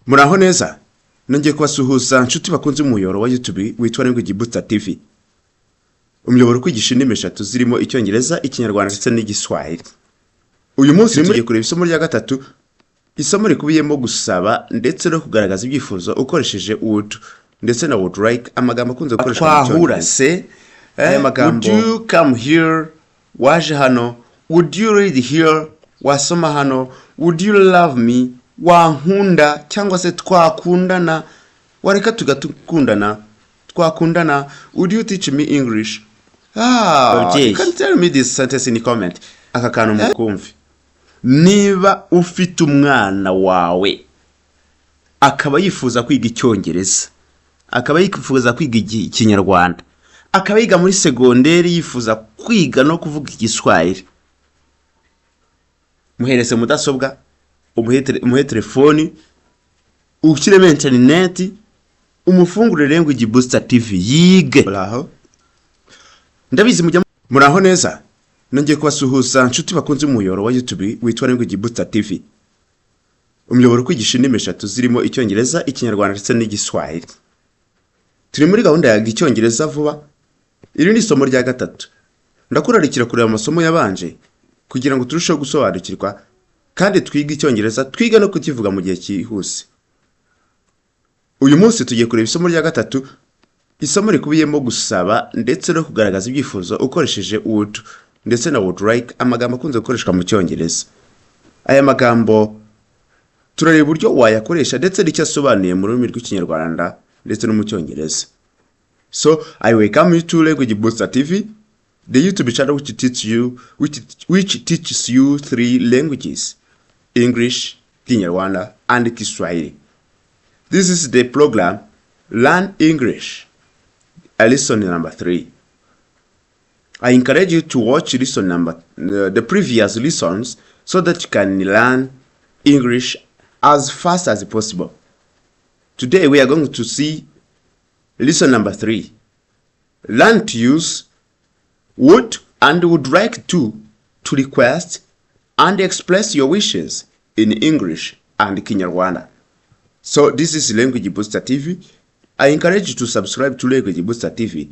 Muraho neza. Nongeye kubasuhuza nshuti bakunze umuyoboro wa YouTube witwa IGA TV. Umuyoboro kwigisha indimi eshatu zirimo Icyongereza, Ikinyarwanda ndetse n'Igiswahili. Uyu munsi tugiye kureba isomo rya gatatu. Isomo rikubiyemo gusaba ndetse no kugaragaza ibyifuzo ukoresheje would ndetse na would like, amagambo akunze gukoreshwa mu Cyongereza. Would you come here? Waje hano. Would you read here? Wasoma hano. Would you love me? Wankunda cyangwa se twakundana. Wareka tugatukundana. Twakundana. Would you teach me English? You can tell me this sentence in the comment. Aka kantu mukumve. Niba ufite umwana wawe akaba yifuza kwiga Icyongereza, akaba yifuza kwiga Ikinyarwanda, akaba yiga muri segonderi yifuza kwiga no kuvuga Igiswahili, muhereze mudasobwa, umuhe telefoni, ukireme internet, umufungurire IGA TV yige. Ndabizi muraho neza. Nongeye kubasuhuza nshuti bakunze umuyoboro wa YouTube witwa IGA TV. Umuyoboro kwigisha indimi eshatu zirimo Icyongereza, Ikinyarwanda ndetse n'Igiswahili. Turi muri gahunda ya Icyongereza vuba. Iri ni isomo rya gatatu. Ndakurarikira kureba amasomo yabanje kugira ngo turusheho gusobanukirwa kandi twige Icyongereza, twiga no kukivuga mu gihe cyihuse. Uyu munsi tugiye kureba isomo rya gatatu. Isomo rikubiyemo gusaba ndetse no kugaragaza ibyifuzo ukoresheje would ndetse na would like, amagambo akunze gukoreshwa mu Cyongereza. Aya magambo turareba uburyo wayakoresha ndetse n'icyo asobanuye mu rurimi rw'Ikinyarwanda ndetse no mu Cyongereza. So I welcome you to IGA TV, the YouTube channel which teaches you three languages: English, Kinyarwanda and Kiswahili. This is the program Learn English, lesson number 3. I encourage you to watch the previous lessons so that you can learn English as fast as possible. Today we are going to see lesson number 3. Learn to use would and would like to request and express your wishes in English and Kinyarwanda. So this is Language Booster TV. I encourage you to subscribe to Language Booster TV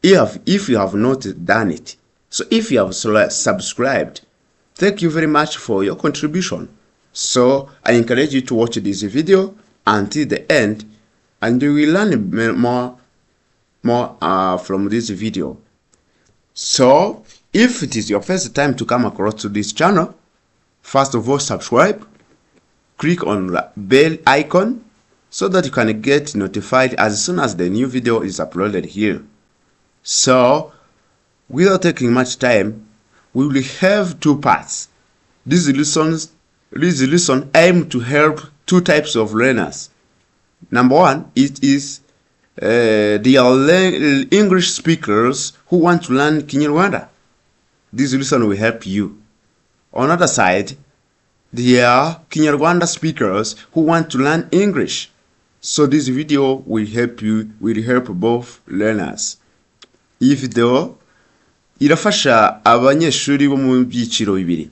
if you have not done it. So if you have subscribed, thank you very much for your contribution. So I encourage you to watch this video until the end, and you will learn more from this video. So if it is your first time to come across to this channel, first of all, subscribe, click on the bell icon so that you can get notified as soon as the new video is uploaded here. So without taking much time, we will have two parts. This lesson aim to help two types of learners. Number one, it is the English speakers who want to learn Kinyarwanda. This lesson will help you. On the other side, there are Kinyarwanda speakers who want to learn English. So this video will help both learners. Iyi video irafasha abanyeshuri bo mu byiciro bibiri.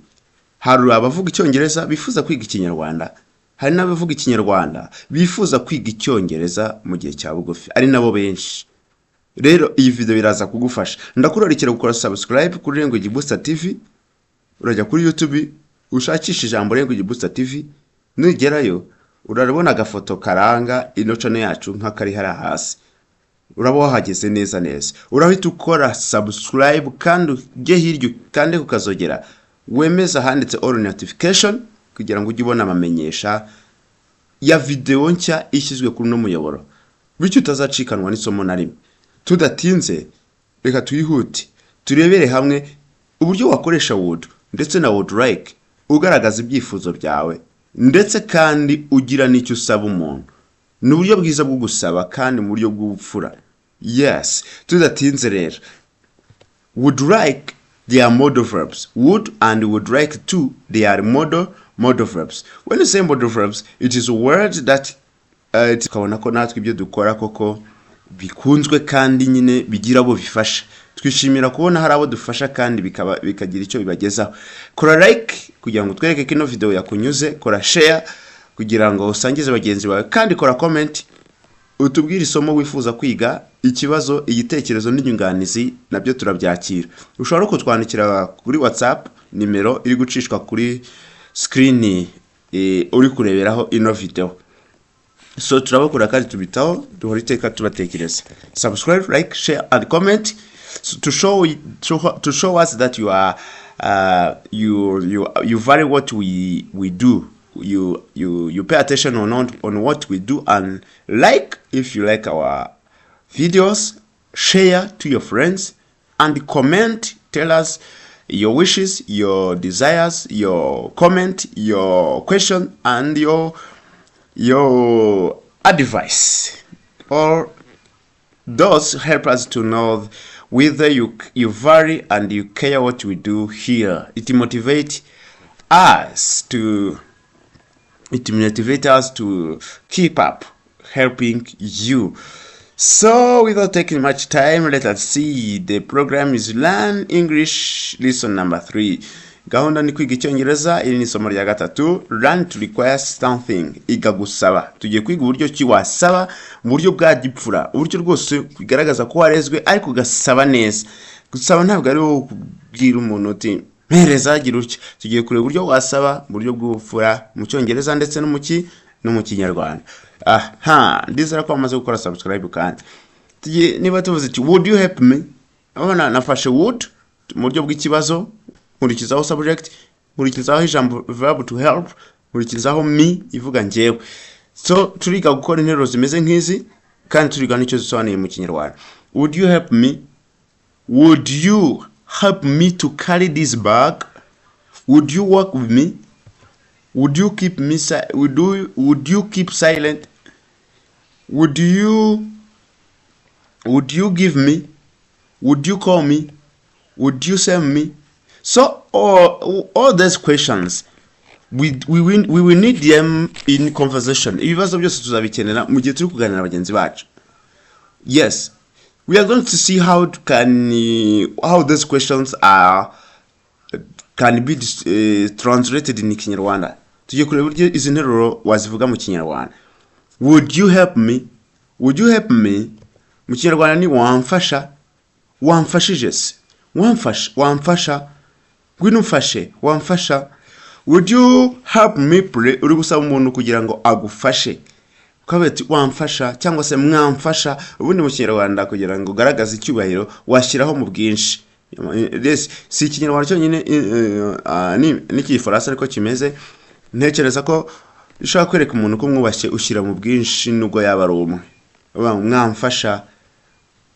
Hari abavuga Icyongereza bifuza kwiga Ikinyarwanda, hari n'abavuga Ikinyarwanda bifuza kwiga Icyongereza mu gihe cya bugufi, ari nabo benshi. Rero iyi video iraza kugufasha. Ndakurarikira gukora subscribe kuri IGA TV. Urajya kuri YouTube ushakisha ijambo IGA TV, nugerayo urarabona agafoto karanga ino channel yacu nk'akari hari hasi. Uraba wahageze neza neza. Urahita ukora subscribe kandi ujye hirya kandi ukazogera wemeza handitse all notification kugira ngo ujye ubona amamenyesha ya video nshya ishyizwe kuri no muyoboro, bityo utazacikanwa n'isomo na rimwe. Tudatinze reka tuyihute turebere hamwe uburyo wakoresha would ndetse na would like ugaragaza ibyifuzo byawe ndetse kandi ugira n'icyo usaba umuntu. N'uburyo bwiza bwo gusaba kandi mu buryo bw'ubupfura. Yes, tudatinze rero. Would like, they are modal verbs. Would and would like to, they are modal verbs. When you say modal verbs, it is a word that tukabona ko natwe ibyo dukora koko bikunzwe kandi nyine bigira abo bifasha. Twishimira kubona hari abo dufasha kandi bikagira icyo bibagezaho. Kora like kugira ngo twereke kino video yakunyuze, kora share kugira ngo usangize bagenzi bawe, kandi kora comment utubwire isomo wifuza kwiga, ikibazo, igitekerezo n'inyunganizi nabyo turabyakira. Ushobora kutwandikira kuri WhatsApp, nimero iri gucishwa kuri screen uri kureberaho ino video. So turabakora kandi tubitaho, duhora iteka tubatekereza. Subscribe, like, share and comment to show us that you are you value what we do. You pay attention on what we do, and like if you like our videos, share to your friends and comment. Tell us your wishes, your desires, your comment, your question, and your advice. All those help us to know whether you value and you care what we do here. It motivates us to keep up helping you. So without taking much time, let us see. The program is Learn English Lesson number 3. Gahunda ni kwiga icyongereza, iri ni isomo rya gatatu. Learn to require something. Iga gusaba. Tugiye kwiga uburyo ki wasaba mu buryo bwa gipfura, uburyo rwose bigaragaza ko warezwe ariko ugasaba neza. Gusaba ntabwo ari wo kubwira umuntu uti mpereza gira utya. Tugiye kureba uburyo wasaba mu buryo bw'ubupfura mu cyongereza ndetse no mu Kinyarwanda. Ndizera ko amaze gukora subscribe kandi. Tugiye niba tuvuze ati would you help me? Abana nafashe would mu buryo bw'ikibazo, nkurikizaho subject, nkurikizaho ijambo verb to help, nkurikizaho me ivuga njyewe. So turiga gukora interuro zimeze nk'izi kandi turiga n'icyo zisobanuye mu Kinyarwanda. Would you help me? Would you help me to carry this bag? Would you walk with me? Would you keep me would you keep silent? Would you give me? Would you call me? Would you send me? So all these questions we will need them in conversation. Ibibazo byose tuzabikenera mu gihe turi kuganira bagenzi bacu. Yes, we are going to see how these questions can be translated in Kinyarwanda. Tugiye kureba uburyo izi nteruro wazivuga mu Kinyarwanda. Would you help me? Would you help me? Mu Kinyarwanda ni wamfasha, wamfashije se, wamfasha, ngwino mfashe, wamfasha. Would you help me pray? Uri gusaba umuntu kugira ngo agufashe. Ukabeti wamfasha cyangwa se mwamfasha. Ubundi mu Kinyarwanda kugira ngo ugaragaze icyubahiro washyiraho mu bwinshi. Si Kinyarwanda cyonyine n'ikifaransa ariko kimeze. Ntekereza ko ushaka kwereka umuntu ko mwubashye ushyira mu bwinshi nubwo yaba ari umwe. Mwamfasha,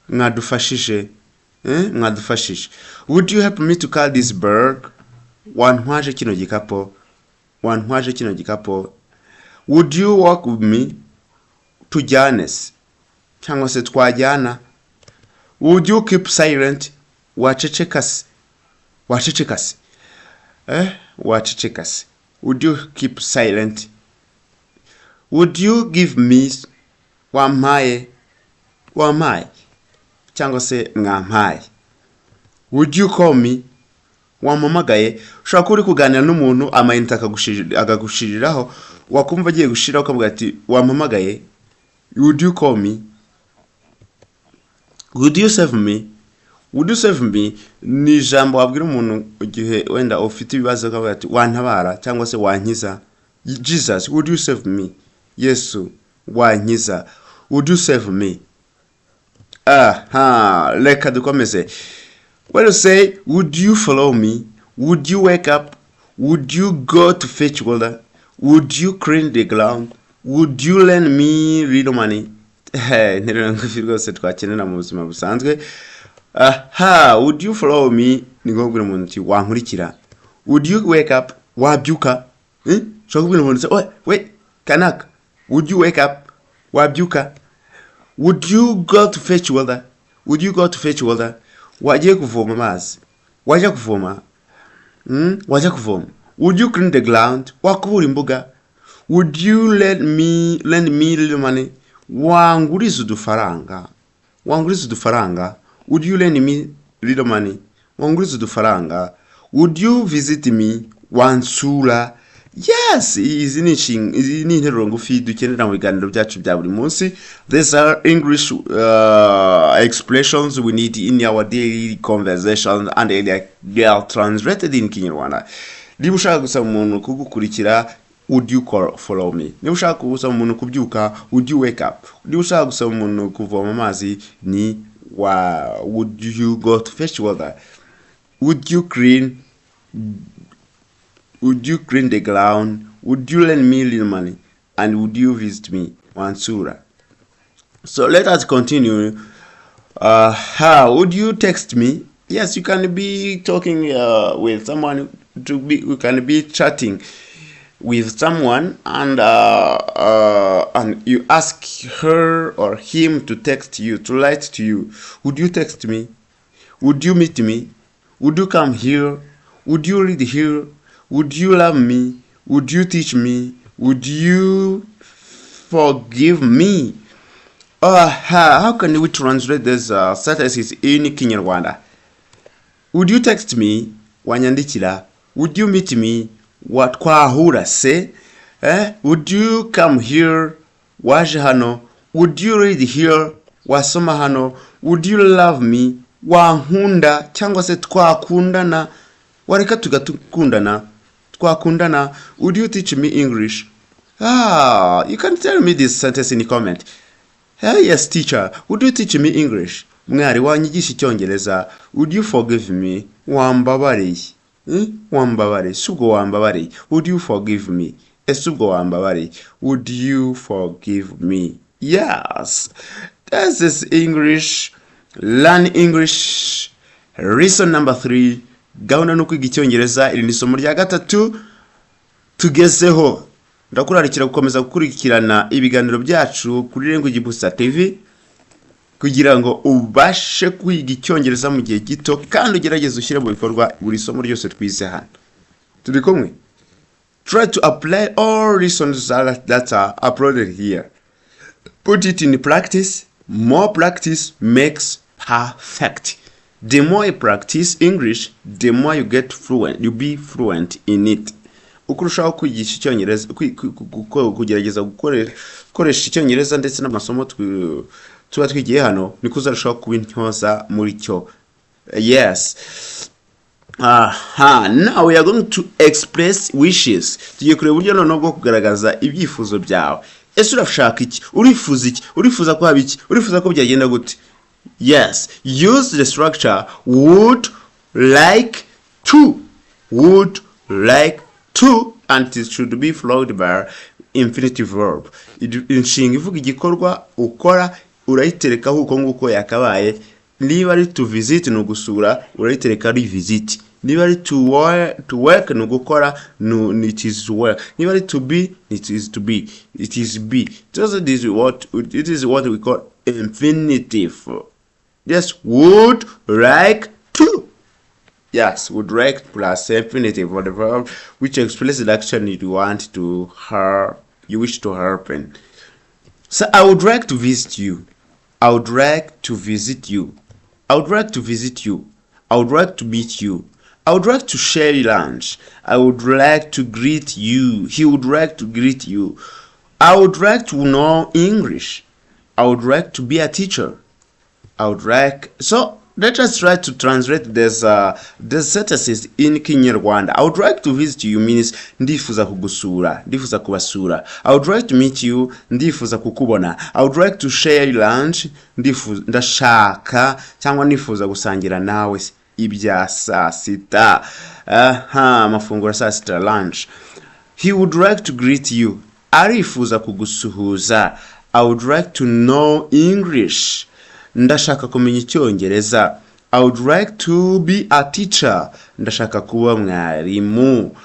mwadufashije, mwadufashije. Would you help me to carry this bag? Wantwaje kino gikapo, wantwaje kino gikapo. Would you walk with me? Tujyane se cyangwa se twajyana. Would you keep silent? Waceceka se, waceceka se, waceceka se. Would you keep silent? Would you give me? Wampaye, wampaye cyangwa se mwampaye. Would you call me? Wampamagaye. Ushobora kuri kuganira n'umuntu amayinite akagushiriraho, wakumva agiye gushira ukavuga ati wampamagaye. Would you call me? Would you save me? Would you save me ni ijambo wabwira umuntu igihe wenda ufite ibibazo ukavuga ati wantabara cyangwa se wankiza. Jesus, would you save me? Yesu, wankiza. Would you save me? Reka dukomeze. When you say, would you follow me? Would you wake up? Would you go to fetch water? Would you clean the ground? Would you lend me little money? Nterero ngufi rwose twakenera mu buzima busanzwe. Would you follow me? Ni ngombwa umuntu ati wankurikira. Would you wake up? Wabyuka. Shobora umuntu ati wait, kanaka. Would you wake up? Wabyuka. Would you go to fetch water? Would you go to fetch water? Wagiye kuvoma amazi. Wajya kuvoma. Wajya kuvoma. Would you clean the ground? Wakubura imbuga. Would you lend me little money? Wanguriza udufaranga. Wanguriza udufaranga. Would you lend me little money? Wanguriza udufaranga. Would you visit me? Wansura. Yes, izi ni interuro ngufi dukenera mu biganiro byacu bya buri munsi. These are English expressions we need in our daily conversation and they are translated in Kinyarwanda. Niba ushaka gusaba umuntu kugukurikira, would you follow me? Niba ushaka gusaba umuntu kubyuka, would you wake up? Niba ushaka gusaba umuntu kuvoma amazi, ni would you go to fetch water? Would you clean the ground? Would you lend me little money? And would you visit me? Wansura. So let us continue. How would you text me? Yes, you can be talking with someone. You can be chatting with someone, and you ask her or him to text you, to write to you. Would you text me? Would you meet me? Would you come here? Would you read here? Would you love me? Would you teach me? Would you forgive me? How can we translate these sentences in Kinyarwanda? Would you text me? Wanyandikira. Would you meet me? What kwahura se? Would you come here? Waje hano. Would you read here? Wasoma hano. Would you love me? Wankunda cyangwa se twakundana. Wareka tugatukundana. Twakundana. Would you teach me English? You can tell me this sentence in the comment. Yes, teacher. Would you teach me English? Mwari wanyigisha icyongereza. Would you forgive me? Wambabareye. Wambabareye. Subwo wambabareye. Would you forgive me? Subwo wambabareye. Would you forgive me? Yes. This is English. Learn English. Lesson number 3. Gahunda no kwiga icyongereza. Iri ni isomo rya gatatu tugezeho. Ndakurarikira gukomeza gukurikirana ibiganiro byacu kuri Language Booster TV kugira ngo ubashe kwiga icyongereza mu gihe gito kandi ugerageze ushyire mu bikorwa buri somo ryose twize hano. Turi kumwe? Try to apply all lessons that are uploaded here. Put it in practice. More practice makes perfect. The more you practice English, the more you get fluent. You be fluent in it. Ukurushaho kwigisha icyongereza kugerageza gukoresha icyongereza ndetse n'amasomo tuba twigiye hano niko uzarushaho kuba intyoza muri cyo. Yes. Now we are going to express wishes. Tugiye kureba uburyo noneho bwo kugaragaza ibyifuzo byawe. Ese urashaka iki? Urifuza iki? Urifuza ko haba iki? Urifuza ko byagenda gute? Yes. Use the structure would like to. Would like to, and it should be followed by infinitive verb. Inshinga ivuga igikorwa ukora urayiterekaho uko nguko yakabaye. Niba ari to visit no gusura urayitereka ari visit. Niba ari to work no gukora no it is work. Niba ari to be it is to be. It is be. It is what we call infinitive. Just would like to. Yes, would like plus infinitive or the verb which expresses the action you want to you wish to happen. So I would like to visit you. I would like to visit you. I would like to visit you. I would like to meet you. I would like to share lunch. I would like to greet you. He would like to greet you. I would like to know English. I would like to be a teacher. I would like so. Let us try to translate this sentences in Kinyarwanda. I would like to visit you means ndifuza kugusura, ndifuza kubasura. I would like to meet you, ndifuza kukubona. I would like to share lunch, ndashaka cyangwa ndifuza gusangira nawe ibya saa sita. Mafunguro saa sita lunch. He would like to greet you. Arifuza kugusuhuza. I would like to know English. Ndashaka kumenya icyongereza. I would like to be a teacher. Ndashaka kuba mwarimu.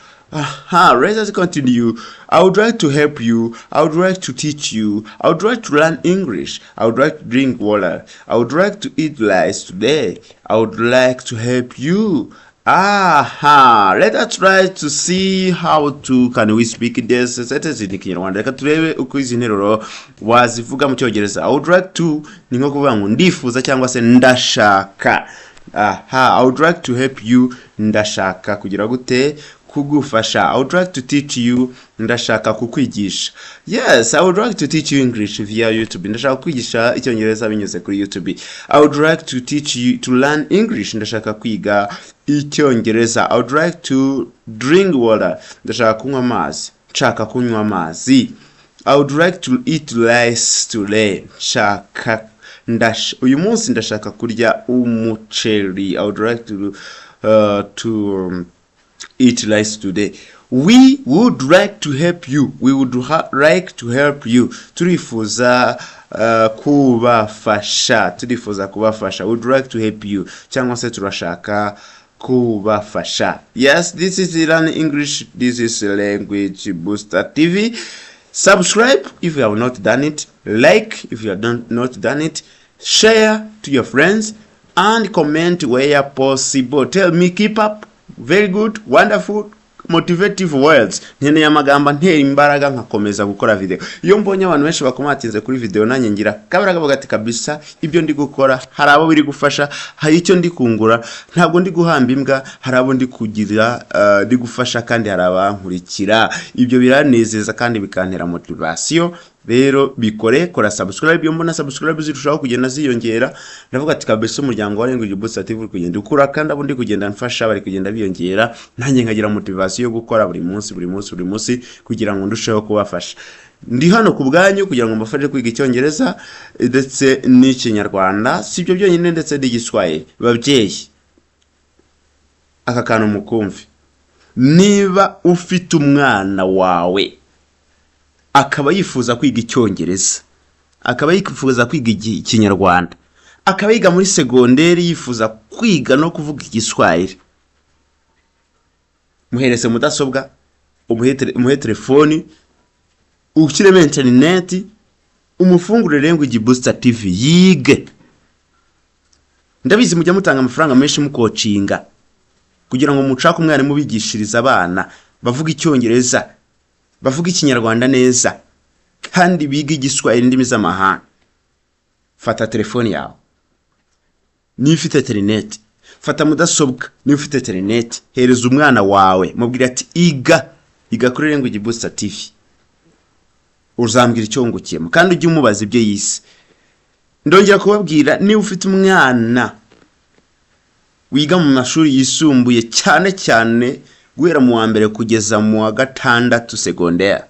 Let us continue. I would like to help you. I would like to teach you. I would like to learn English. I would like to drink water. I would like to eat rice today. I would like to help you. Let us try to see how can we speak this sentence in Kinyarwanda. Reka turebe uko izi nteruro wazivuga mu cyongereza. I would like to ni nko kuvuga ngo ndifuza cyangwa se ndashaka. I would like to help you. Ndashaka kugira gute kugufasha. I would like to teach you, ndashaka kukwigisha. Yes, I would like to teach you English via YouTube. Ndashaka kukwigisha icyongereza binyuze kuri YouTube. I would like to teach you to learn English. Ndashaka kwiga icyongereza. I would like to drink water. Ndashaka kunywa amazi. Nshaka kunywa amazi. I would like to eat rice today. Uyu munsi ndashaka kurya umuceri. I would like to eat rice today. We would like to help you. We would like to help you. Turifuza kubafasha. Turifuza kubafasha. We would like to help you. Cyangwa se turashaka kubafasha. Yes, this is Learn English. This is Language Booster TV. Subscribe if you have not done it. Like if you have not done it. Share to your friends and comment where possible. Tell me keep up. Very good, wonderful, motivative words. Nkeneye amagamba ntera imbaraga nkakomeza gukora video. Iyo mbonye abantu benshi bakomatinze kuri video nanjye ngira kabaraga bagati kabisa ibyo ndi gukora hari abo biri gufasha, hari icyo ndi kungura, ntabwo ndi guhamba imbwa, hari abo ndi kugira ndi gufasha kandi hari abankurikira. Ibyo biranezeza kandi bikantera motivation. Rero bikore, kora subscribe. Iyo mbona subscribe zirushaho kugenda ziyongera, ndavuga ati kabisa umuryango wa Language Booster TV uri kugenda ukura kandi abo ndi kugenda mfasha bari kugenda biyongera, nanjye nkagira motivation yo gukora buri munsi kugira ngo ndusheho kubafasha. Ndi hano ku bwanyu kugira ngo mbafashe kwiga icyongereza ndetse n'ikinyarwanda, sibyo byonyine ndetse n'igiswahili. Babyeyi, aka kantu mukumve, niba ufite umwana wawe akaba yifuza kwiga icyongereza, akaba yifuza kwiga ikinyarwanda, akaba yiga muri segonderi yifuza kwiga no kuvuga igiswahili, muhereze mudasobwa, umuhe telefoni, ushyiremo internet, umufungurire Language Booster TV yige. Ndabizi mujya mutanga amafaranga menshi mukocinga kugira ngo mucake umwana mubigishiriza abana bavuga icyongereza, bavuga ikinyarwanda neza kandi biga igiswahili ndimi z'amahanga. Fata telefoni yawe ni ufite internet, fata mudasobwa ni ufite internet, hereza umwana wawe mubwira ati iga kuri Language Booster TV. Uzambwira icyo ngukiyemo kandi ujye umubaza ibyo yise. Ndongera kubabwira, ni ufite umwana wiga mu mashuri yisumbuye cyane guhera mu wa mbere kugeza mu wa gatandatu segonderi,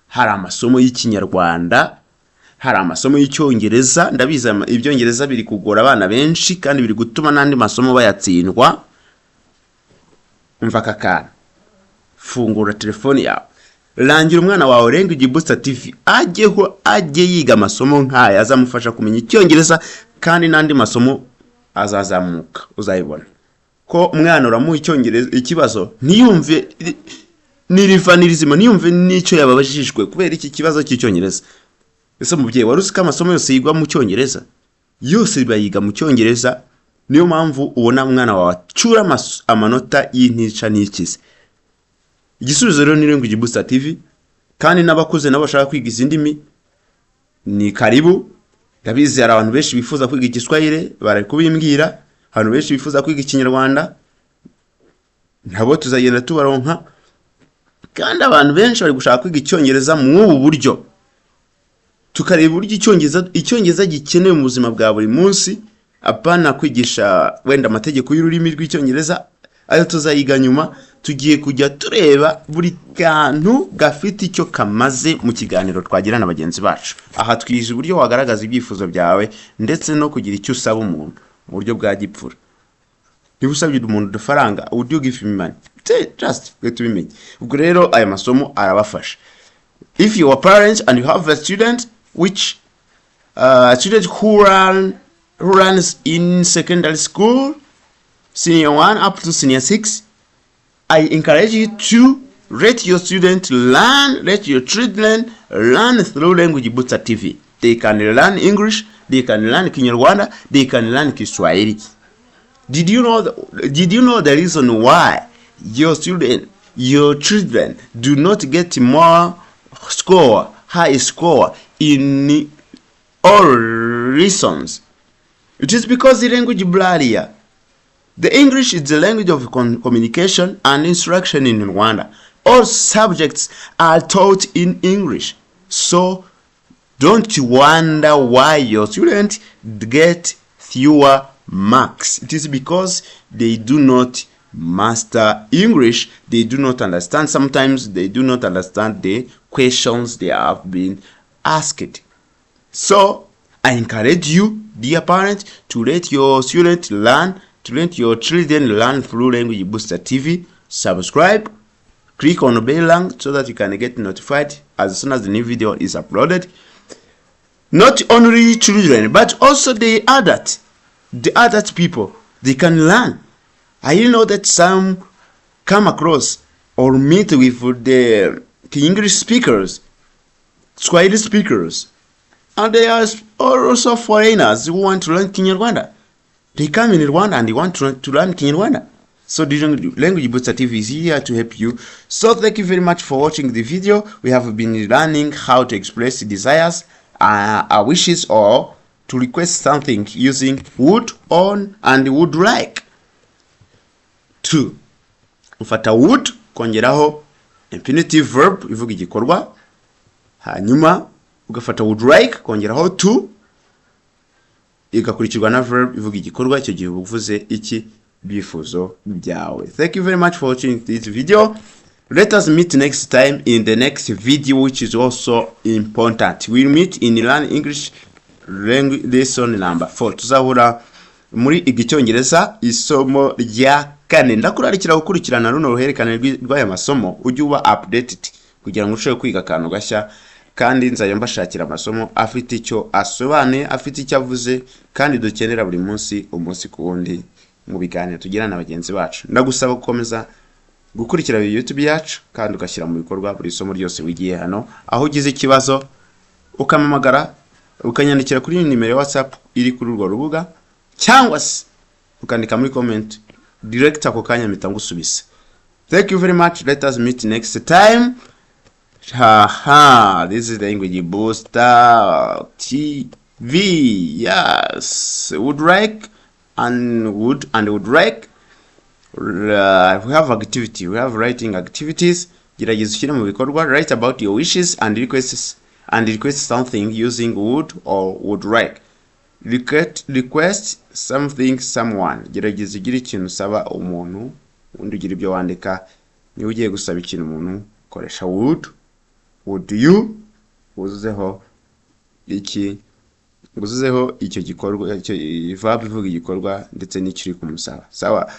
hari amasomo y'ikinyarwanda, hari amasomo y'icyongereza. Ndabizi ibyongereza biri kugora abana benshi kandi biri gutuma nandi masomo bayatsindwa. Umva kakana, fungura telefoni yawe, rangira umwana wawe Language Booster TV ajye yiga amasomo nk'aya azamufasha kumenya icyongereza kandi nandi masomo azazamuka. Uzayibona ko umwana uramuha icyongereza ikibazo ntiyumve nirivanirizimu, ntiyumve n'icyo yababajijwe kubera iki kibazo cy'icyongereza. Ese mubyeyi, wari uzi ko amasomo yose yigwa mu cyongereza? Yose bayiga mu cyongereza. Niyo mpamvu ubona umwana wawe acura amanota y'intica n'ikize. Igisubizo rero ni Language Booster TV, kandi n'abakuze nabo bashaka kwiga izindi ndimi ni karibu. Ndabizi hari abantu benshi bifuza kwiga igiswahili, bari kubimbwira. Abantu benshi bifuza kwiga ikinyarwanda, nabo tuzagenda tubaronka. Kandi abantu benshi bari gushaka kwiga icyongereza mu ubu buryo. Tukareba uburyo icyongereza gikenewe mu buzima bwa buri munsi, apana kwigisha wenda amategeko y'ururimi rw'icyongereza ayo tuzayiga nyuma. Tugiye kujya tureba buri kantu gafite icyo kamaze mu kiganiro twagira na bagenzi bacu. Aha twize uburyo wagaragaza ibyifuzo byawe ndetse no kugira icyo usaba umuntu mu buryo bwa gipfura. Niba usabye umuntu udufaranga, would you give him money? Just get to me. Ubwo rero aya masomo arabafasha. If you are parents and you have a student which student who runs in secondary school, senior 1 up to senior 6, I encourage you to let your children learn through Language Booster TV. They can learn English, they can learn Kinyarwanda, they can learn Kiswahili. Did you know the reason why your children do not get high score in all lessons? It is because the language barrier. The English is the language of communication and instruction in Rwanda. All subjects are taught in English. So don't wonder why your students get fewer marks. It is because they do not master English. They do not understand. Sometimes they do not understand the questions they have been asked. So I encourage you, dear parents, to let your students learn, to let your children learn through Language Booster TV. Subscribe, click on the bell so that you can get notified as soon as the new video is uploaded. Not only children, but also the adult people, they can learn. I know that some come across or meet with the English speakers, Swahili speakers, and they are also foreigners who want to learn Kinyarwanda. They come in Rwanda and they want to learn Kinyarwanda. So the Language Booster TV is here to help you. So thank you very much for watching the video. We have been learning how to express desires, our wishes, or to request something using would, on, and would like. 2. Ufata would kongeraho infinitive verb ivuga igikorwa, hanyuma ugafata would like kongeraho to igakurikirwa na verb ivuga igikorwa, icyo gihe uvuze iki bifuzo byawe. Thank you very much for watching this video. Let us meet next time in the next video, which is also important. We'll meet in Learn English lesson number 4. Tuzahura muri igicyongereza isomo rya 4. Ndakurarikira gukurikirana runo ruherekane rw'aya masomo ujye uba updated kugira ngo ushobore kwiga akantu gashya, kandi nzayo mbashakira amasomo afite icyo asobanuye, afite icyo avuze, kandi dukenera buri munsi umunsi ku wundi mu biganiro tugirana na bagenzi bacu. Ndagusaba gukomeza gukurikira YouTube yacu kandi ugashyira mu bikorwa buri somo ryose wigiye hano. Aho ugize ikibazo ukamamagara, ukanyandikira kuri nimero ya WhatsApp iri kuri urwo rubuga, cyangwa se ukandika muri comment direct ako kanya mpita ngusubiza. Thank you very much. Let us meet next time. This is the Language Booster TV. Yes, would like and would like. We have activity. We have writing activities. Gerageza ushyire mu bikorwa. Write about your wishes and request something using would or would like. Request something someone. Gerageza ugire ikintu usaba umuntu, undi ugira ibyo wandika. Niba ugiye gusaba ikintu umuntu, koresha would you, uzuzeho icyo gikorwa, icyo verb ivuga igikorwa ndetse n'ikiri kumusaba. Sawa.